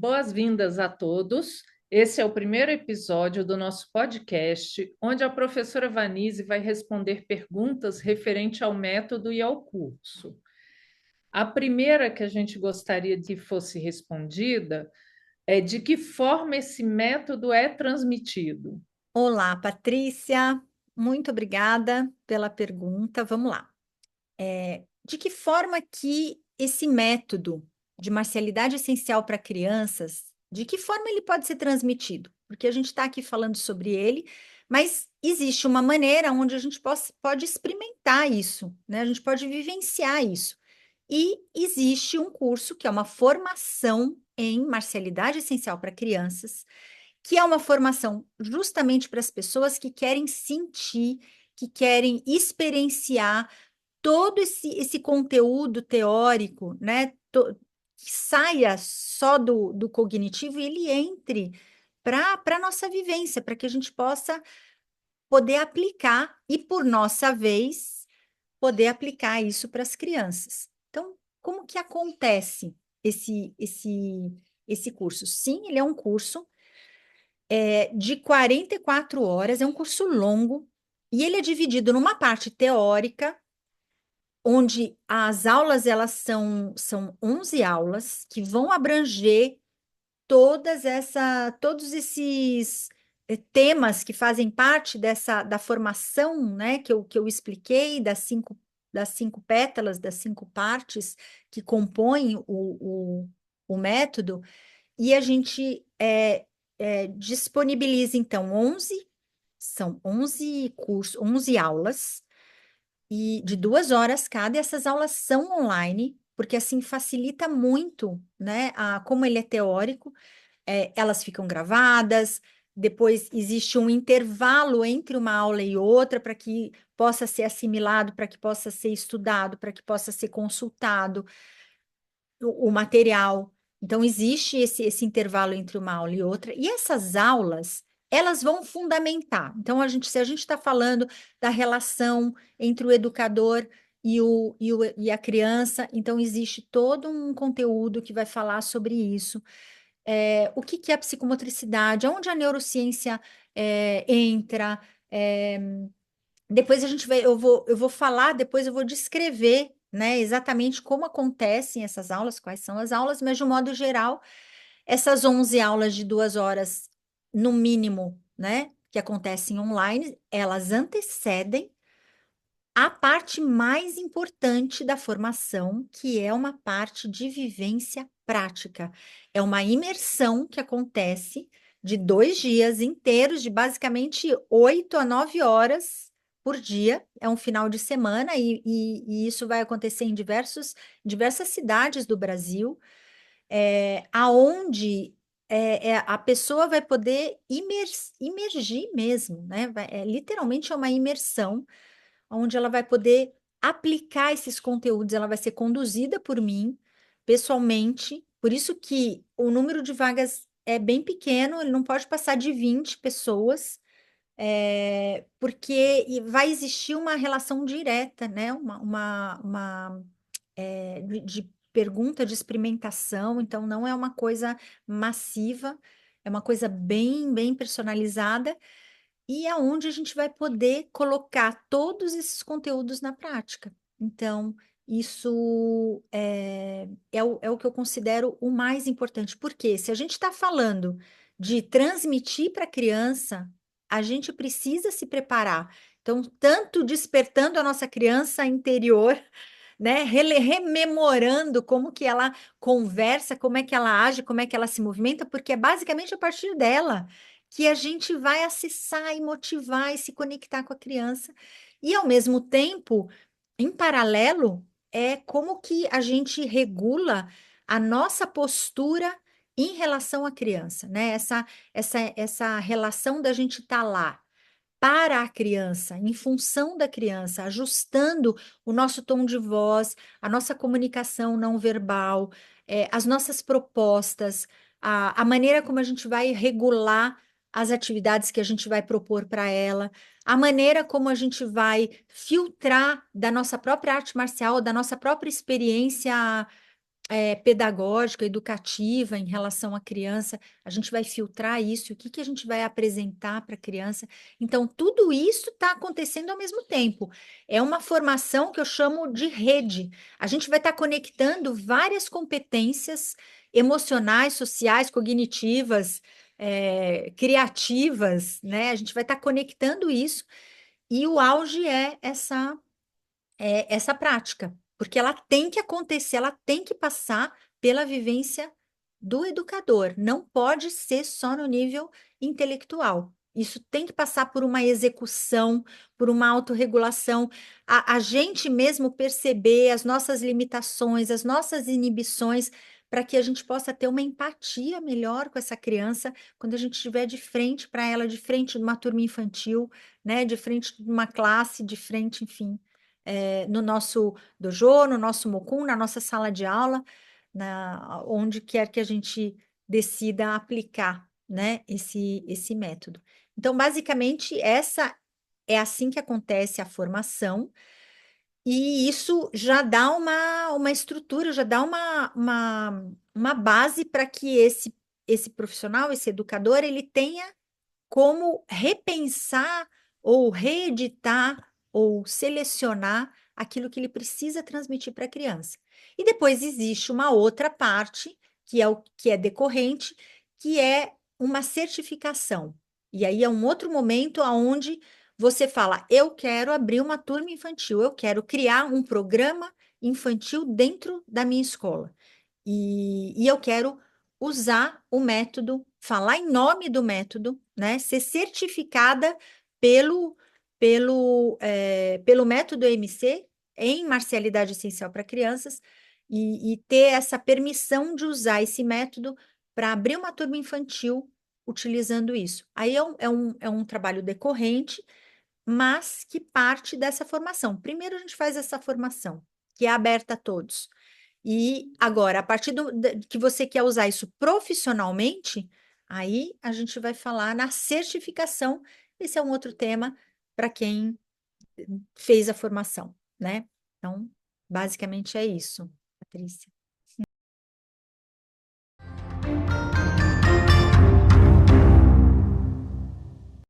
Boas-vindas a todos. Esse é o primeiro episódio do nosso podcast, onde a professora Vanise vai responder perguntas referente ao método e ao curso. A primeira que a gente gostaria de fosse respondida é de que forma esse método é transmitido? Olá, Patrícia. Muito obrigada pela pergunta. Vamos lá. De que forma que esse método de marcialidade essencial para crianças, de que forma ele pode ser transmitido? Porque a gente está aqui falando sobre ele, mas existe uma maneira onde a gente pode experimentar isso, né? A gente pode vivenciar isso. E existe um curso que é uma formação em marcialidade essencial para crianças, que é uma formação justamente para as pessoas que querem sentir, que querem experienciar todo esse conteúdo teórico, né? Que saia só do cognitivo e ele entre para a nossa vivência, para que a gente possa poder aplicar e, por nossa vez, poder aplicar isso para as crianças. Então, como que acontece esse curso? Sim, ele é um curso de 44 horas, é um curso longo, e ele é dividido numa parte teórica, onde as aulas são 11 aulas que vão abranger todos esses temas que fazem parte da formação, né, que eu expliquei, das cinco pétalas, das 5 partes que compõem o método, e a gente disponibiliza, então, são 11 cursos, 11 aulas, e de 2 horas cada, e essas aulas são online, porque assim facilita muito, né? Como ele é teórico, elas ficam gravadas, depois existe um intervalo entre uma aula e outra para que possa ser assimilado, para que possa ser estudado, para que possa ser consultado o material. Então, existe esse intervalo entre uma aula e outra, e essas aulas, elas vão fundamentar. Então, se a gente está falando da relação entre o educador e a criança, então existe todo um conteúdo que vai falar sobre isso. O que que é a psicomotricidade, onde a neurociência entra. é, Depois eu vou falar, depois eu vou descrever, né, exatamente como acontecem essas aulas, quais são as aulas, mas de um modo geral, essas 11 aulas de 2 horas, no mínimo, né, que acontecem online, elas antecedem a parte mais importante da formação, que é uma parte de vivência prática. É uma imersão que acontece de 2 dias inteiros, de basicamente 8 a 9 horas por dia. É um final de semana e isso vai acontecer em diversas cidades do Brasil, aonde a pessoa vai poder imergir mesmo, né? Literalmente é uma imersão onde ela vai poder aplicar esses conteúdos, ela vai ser conduzida por mim, pessoalmente, por isso que o número de vagas é bem pequeno, ele não pode passar de 20 pessoas, porque vai existir uma relação direta, né? De pergunta, de experimentação, então não é uma coisa massiva, é uma coisa bem, bem personalizada, e aonde a gente vai poder colocar todos esses conteúdos na prática. Então, isso é o que eu considero o mais importante, porque se a gente está falando de transmitir para a criança, a gente precisa se preparar. Então, tanto despertando a nossa criança interior, né, rememorando como que ela conversa, como é que ela age, como é que ela se movimenta, porque é basicamente a partir dela que a gente vai acessar e motivar e se conectar com a criança. E, ao mesmo tempo, em paralelo, é como que a gente regula a nossa postura em relação à criança, né? Essa relação da gente estar lá para a criança, em função da criança, ajustando o nosso tom de voz, a nossa comunicação não verbal, as nossas propostas, a maneira como a gente vai regular as atividades que a gente vai propor para ela, a maneira como a gente vai filtrar da nossa própria arte marcial, da nossa própria experiência pedagógica, educativa em relação à criança, a gente vai filtrar isso, o que que a gente vai apresentar para a criança. Então, tudo isso está acontecendo ao mesmo tempo. É uma formação que eu chamo de rede. A gente vai estar conectando várias competências emocionais, sociais, cognitivas, criativas, né? A gente vai estar conectando isso, e o auge é essa prática, porque ela tem que acontecer, ela tem que passar pela vivência do educador, não pode ser só no nível intelectual. Isso tem que passar por uma execução, por uma autorregulação, a gente mesmo perceber as nossas limitações, as nossas inibições, para que a gente possa ter uma empatia melhor com essa criança quando a gente estiver de frente para ela, de frente de uma turma infantil, né, de frente de uma classe, de frente, enfim, no nosso dojo, no nosso mokun, na nossa sala de aula, onde quer que a gente decida aplicar, né, esse método. Então, basicamente, essa é assim que acontece a formação, e isso já dá uma estrutura, já dá uma base para que esse profissional, esse educador, ele tenha como repensar ou reeditar ou selecionar aquilo que ele precisa transmitir para a criança. E depois existe uma outra parte, que é o que é decorrente, que é uma certificação. E aí é um outro momento onde você fala: eu quero abrir uma turma infantil, eu quero criar um programa infantil dentro da minha escola. E eu quero usar o método, falar em nome do método, né? Ser certificada pelo método EMC em marcialidade essencial para crianças, e ter essa permissão de usar esse método para abrir uma turma infantil utilizando isso. Aí é um trabalho decorrente, mas que parte dessa formação. Primeiro a gente faz essa formação, que é aberta a todos. E agora, a partir que você quer usar isso profissionalmente, aí a gente vai falar na certificação. Esse é um outro tema para quem fez a formação, né? Então, basicamente é isso, Patrícia.